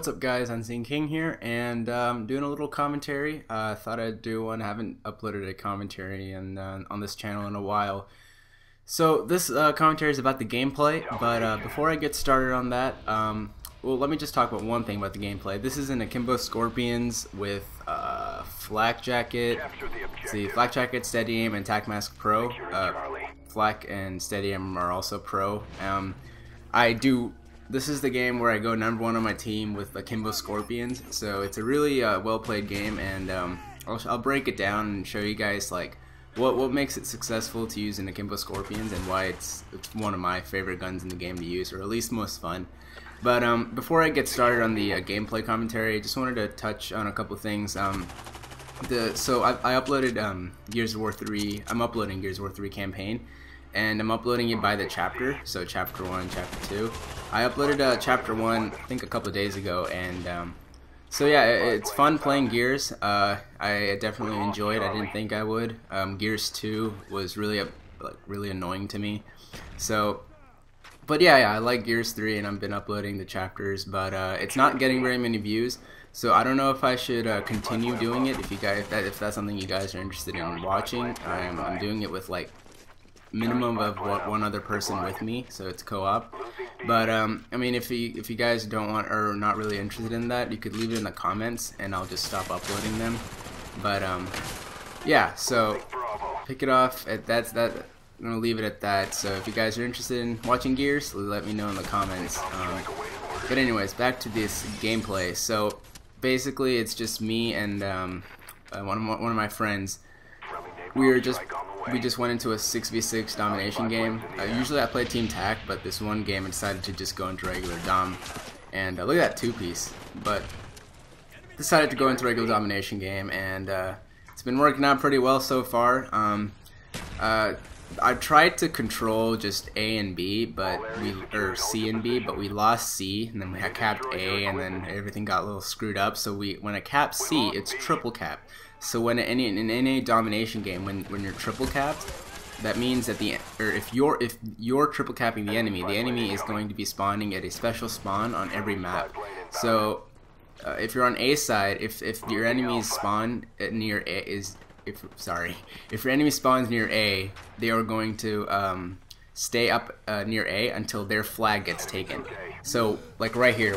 What's up guys, Unseen King here, and doing a little commentary. Thought I'd do one. I haven't uploaded a commentary on this channel in a while. So this commentary is about the gameplay, but before I get started on that, well, let me just talk about one thing about the gameplay. This is an Akimbo Skorpians with Flak Jacket, Flak Jacket, Steady Aim, and Tac Mask Pro. Flak and Steady Aim are also Pro. This is the game where I go #1 on my team with Akimbo Skorpians, so it's a really well played game, and I'll break it down and show you guys like what makes it successful to use an Akimbo Skorpians and why it's one of my favorite guns in the game to use, or at least most fun. But before I get started on the gameplay commentary, I just wanted to touch on a couple things. I uploaded Gears of War 3. I'm uploading Gears of War 3 campaign, and I'm uploading it by the chapter, so chapter 1, chapter 2. I uploaded chapter 1 I think a couple of days ago, and so yeah, it's fun playing Gears. I definitely enjoyed. I didn't think I would. Gears 2 was really annoying to me. But yeah, I like Gears 3, and I've been uploading the chapters, but it's not getting very many views. So I don't know if I should continue doing it. If that's something you guys are interested in watching, I'm doing it with like minimum of one other person with me, so it's co-op. But I mean, if you guys don't want or are not really interested in that, you could leave it in the comments, and I'll just stop uploading them. But yeah, so pick it off at that. I'm gonna leave it at that. So if you guys are interested in watching Gears, let me know in the comments. But anyways, back to this gameplay. So basically, it's just me and one of my friends. We just went into a 6v6 domination game. Usually I play Team Tac, but this one game I decided to just go into regular dom. And look at that two-piece. But decided to go into regular domination game, and it's been working out pretty well so far. I tried to control just A and B, or C and B, but we lost C, and then we had capped A, and then everything got a little screwed up. So when I cap C, it's triple cap. So in any domination game, when you're triple capped, that means that if you're triple capping the enemy is going to be spawning at a special spawn on every map. So if you're on A side, if your enemies spawn near A if your enemy spawns near A, they are going to stay up near A until their flag gets taken. So like right here,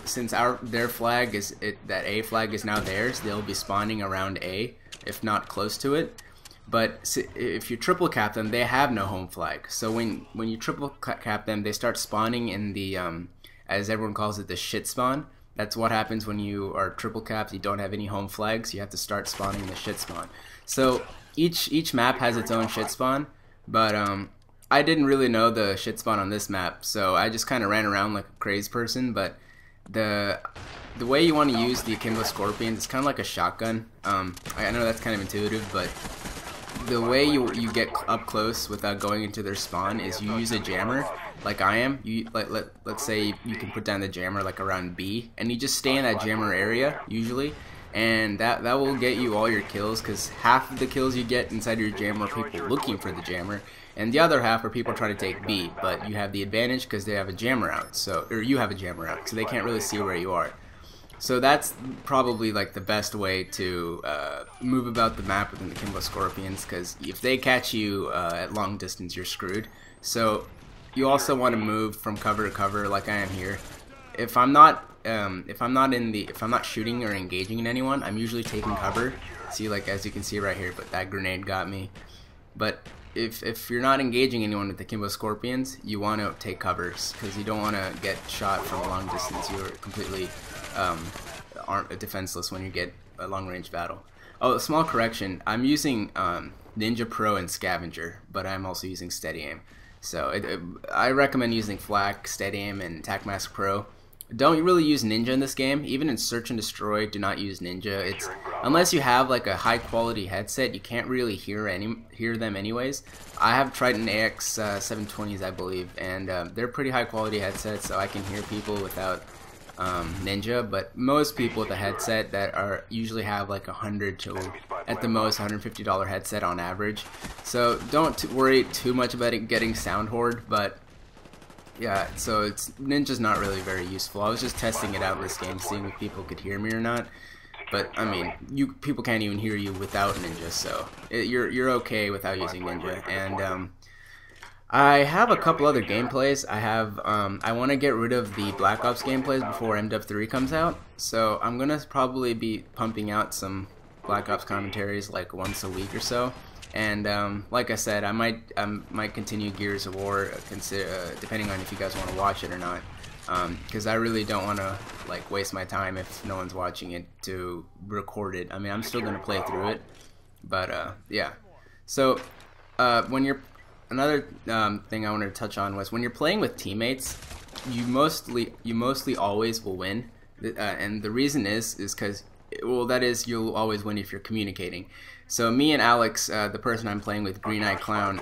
since their flag is that A flag is now theirs, they'll be spawning around A, if not close to it. But if you triple cap them, they have no home flag. So when you triple cap them, they start spawning in the as everyone calls it, the shit spawn. That's what happens when you are triple capped. You don't have any home flags. You have to start spawning in the shit spawn. So each map has its own shit spawn, but I didn't really know the shit spawn on this map, so I just kind of ran around like a crazy person. But the way you want to use the Akimbo Skorpions, it's kind of like a shotgun. I know that's kind of intuitive, but the way you get up close without going into their spawn is you use a jammer, like I am. Let's say you can put down the jammer like around B, and you just stay in that jammer area usually, and that will get you all your kills, because half of the kills you get inside your jammer are people looking for the jammer, and the other half are people trying to take B. But you have the advantage because they have a jammer out, or you have a jammer out, so they can't really see where you are. So that's probably like the best way to move about the map within the Akimbo Skorpians, because if they catch you at long distance, you're screwed. So you also want to move from cover to cover, like I am here. If I'm not shooting or engaging in anyone, I'm usually taking cover. See, like as you can see right here, but that grenade got me. But if you're not engaging anyone with the Akimbo Skorpians, you want to take covers, because you don't want to get shot from a long distance. You're completely aren't defenseless when you get a long-range battle. Oh, a small correction. I'm using Ninja Pro and Scavenger, but I'm also using Steady Aim. So I recommend using Flak, Steady Aim, and Tac Mask Pro. Don't really use Ninja in this game. Even in Search and Destroy, do not use Ninja. Unless you have like a high-quality headset, you can't really hear them anyways. I have tried an AX 720s, I believe, and they're pretty high-quality headsets, so I can hear people without Ninja. But most people with a headset that usually have like $100 to at the most $150 headset on average. So don't worry too much about it getting sound hoard, but Yeah, so Ninja's not really very useful. I was just testing it out in this game, seeing if people could hear me or not. But I mean, people can't even hear you without Ninja, so you're okay without using Ninja. And I have a couple other gameplays. I want to get rid of the Black Ops gameplays before MW 3 comes out. So I'm gonna probably be pumping out some Black Ops commentaries like once a week or so. And like I said, I might continue Gears of War, depending on if you guys want to watch it or not. Because I really don't want to like waste my time if no one's watching it to record it. I mean, I'm still gonna play through it, but yeah. So another thing I wanted to touch on was when you're playing with teammates, you mostly always will win, and the reason is because, well, that is, you'll always win if you're communicating. So me and Alex, the person I'm playing with, Green Eye Clown,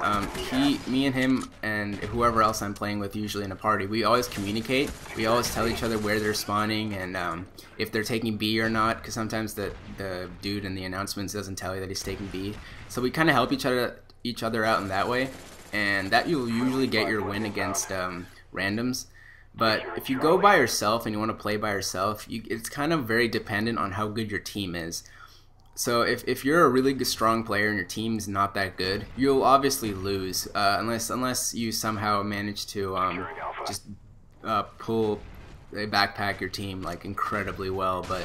me and him and whoever else I'm playing with, usually in a party, we always communicate. We always tell each other where they're spawning and if they're taking B or not, because sometimes the dude in the announcements doesn't tell you that he's taking B. So we kind of help each other out in that way, and that you'll usually get your win against randoms. But if you go by yourself and you want to play by yourself, it's kind of very dependent on how good your team is. So if you're a really good, strong player and your team's not that good, you'll obviously lose unless you somehow manage to just backpack your team like incredibly well. But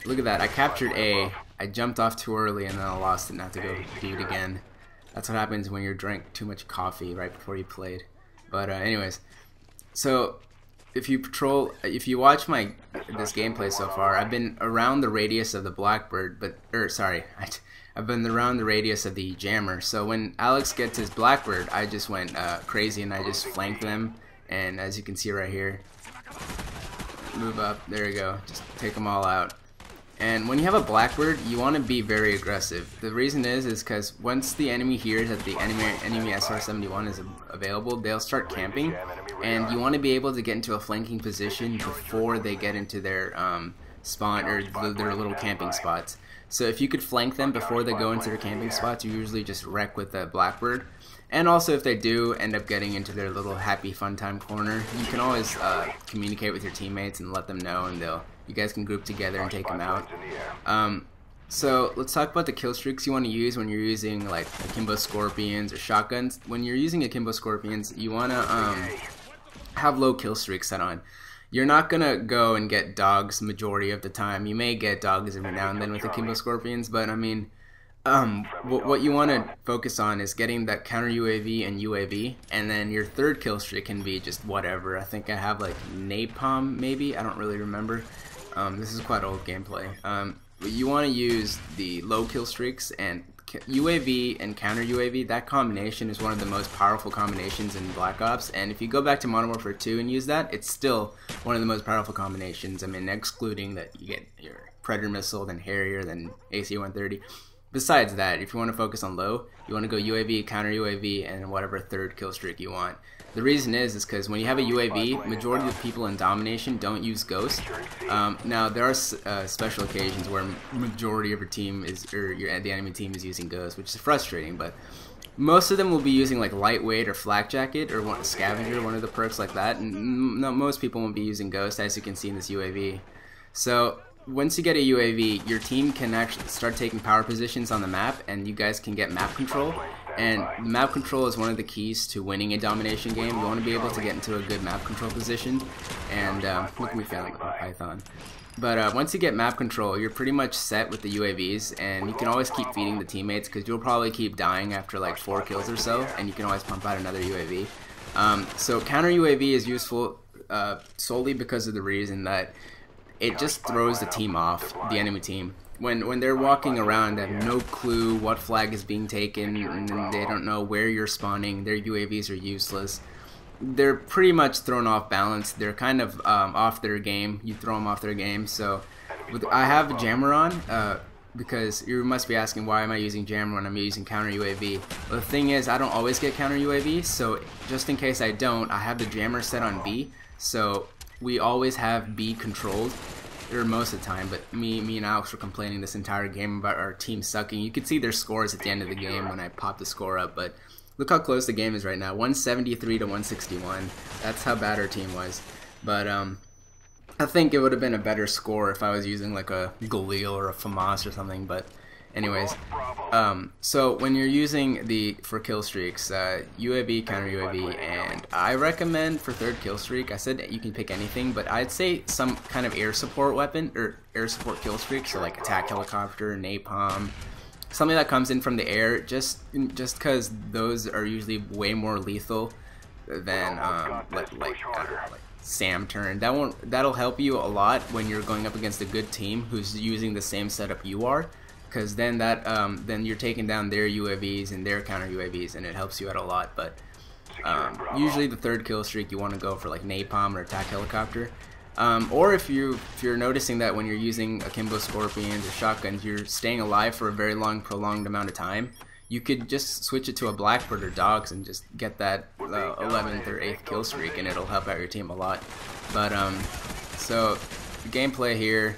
look at that, I captured A, I jumped off too early and then I lost it and have to go do it again. That's what happens when you drank too much coffee right before you played. But anyways, so if you watch this gameplay so far, I've been around the radius of the Blackbird, I've been around the radius of the Jammer. So when Alex gets his Blackbird, I just went crazy and I just flanked them. And as you can see right here, move up, there you go, just take them all out. And when you have a Blackbird, you want to be very aggressive. The reason is because once the enemy hears that the enemy SR-71 is available, they'll start camping, and you want to be able to get into a flanking position before they get into their spawn or their little camping spots. So if you could flank them before they go into their camping spots, you usually just wreck with the Blackbird. And also, if they do end up getting into their little happy fun time corner, you can always communicate with your teammates and let them know, and you guys can group together and take them out. So let's talk about the kill streaks you want to use when you're using like Akimbo Skorpians or shotguns. When you're using Akimbo Skorpians, you want to have low kill streaks set on. You're not gonna go and get dogs majority of the time. You may get dogs every now and then with Akimbo Skorpions, but I mean, what you want to focus on is getting that counter UAV and UAV, and then your third kill streak can be just whatever. I think I have like napalm, maybe, I don't really remember. This is quite old gameplay. But you want to use the low kill streaks, and UAV and counter UAV, that combination is one of the most powerful combinations in Black Ops, and if you go back to Modern Warfare 2 and use that, it's still one of the most powerful combinations. I mean, excluding that you get your Predator missile, then Harrier, then AC-130. Besides that, if you want to focus on low, you want to go UAV, counter UAV, and whatever third kill streak you want. The reason is because when you have a UAV, majority of the people in domination don't use Ghost. Now there are special occasions where majority of your team the enemy team is using Ghost, which is frustrating. But most of them will be using like Lightweight or Flak Jacket or Scavenger, one of the perks like that. And most people won't be using Ghost, as you can see in this UAV. So once you get a UAV, your team can actually start taking power positions on the map, and you guys can get map control. And map control is one of the keys to winning a domination game. You want to be able to get into a good map control position. And look, we found a Python. But once you get map control, you're pretty much set with the UAVs, and you can always keep feeding the teammates because you'll probably keep dying after like 4 kills or so, and you can always pump out another UAV. So counter UAV is useful solely because of the reason that it just throws the team off, the enemy team. When they're walking around, they have no clue what flag is being taken, and they don't know where you're spawning. Their UAVs are useless. They're pretty much thrown off balance. They're kind of off their game. You throw them off their game. So I have a jammer on because you must be asking, why am I using jammer when I'm using counter UAV? Well, the thing is, I don't always get counter UAV, so just in case I don't, I have the jammer set on B. So we always have B controlled, or most of the time, but me and Alex were complaining this entire game about our team sucking. You could see their scores at the end of the game when I popped the score up, but Look how close the game is right now, 173 to 161. That's how bad our team was. But I think it would have been a better score if I was using like a Galil or a FAMAS or something. But anyways, so when you're using for kill streaks, UAV, counter UAV, and I recommend for third kill streak, I said you can pick anything, but I'd say some kind of air support weapon or air support kill streak, so like attack helicopter, napalm, something that comes in from the air, just because those are usually way more lethal than like Sam turn. That'll help you a lot when you're going up against a good team who's using the same setup you are, because then then you're taking down their UAVs and their counter UAVs, and it helps you out a lot. But usually the third kill streak you want to go for like napalm or attack helicopter. Or if you're noticing that when you're using Akimbo Skorpians or shotguns, you're staying alive for a very long, prolonged amount of time, you could just switch it to a Blackbird or dogs and just get that 11th or 8th kill streak, and it'll help out your team a lot. But so the gameplay here,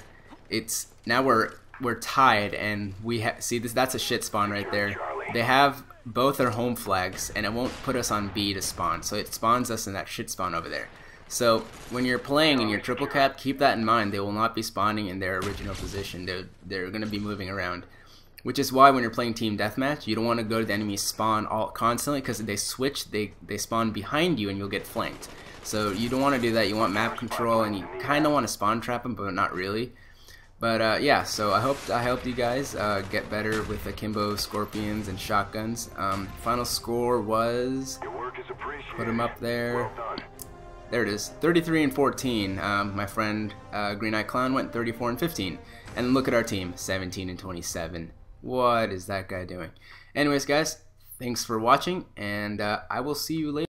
it's now we're tied, and we see this. That's a shit spawn right there. They have both their home flags, and it won't put us on B to spawn, so it spawns us in that shit spawn over there. So when you're playing in your triple cap, keep that in mind. They will not be spawning in their original position. They're going to be moving around, which is why when you're playing team deathmatch, you don't want to go to the enemy spawn constantly, because if they switch, they spawn behind you and you'll get flanked. So you don't want to do that. You want map control, and you kind of want to spawn trap them, but not really. But yeah, so I helped you guys get better with Akimbo Skorpians and shotguns. Final score was, put them up there. There it is, 33 and 14. My friend Green Eye Clown went 34 and 15. And look at our team, 17 and 27. What is that guy doing? Anyways, guys, thanks for watching, and I will see you later.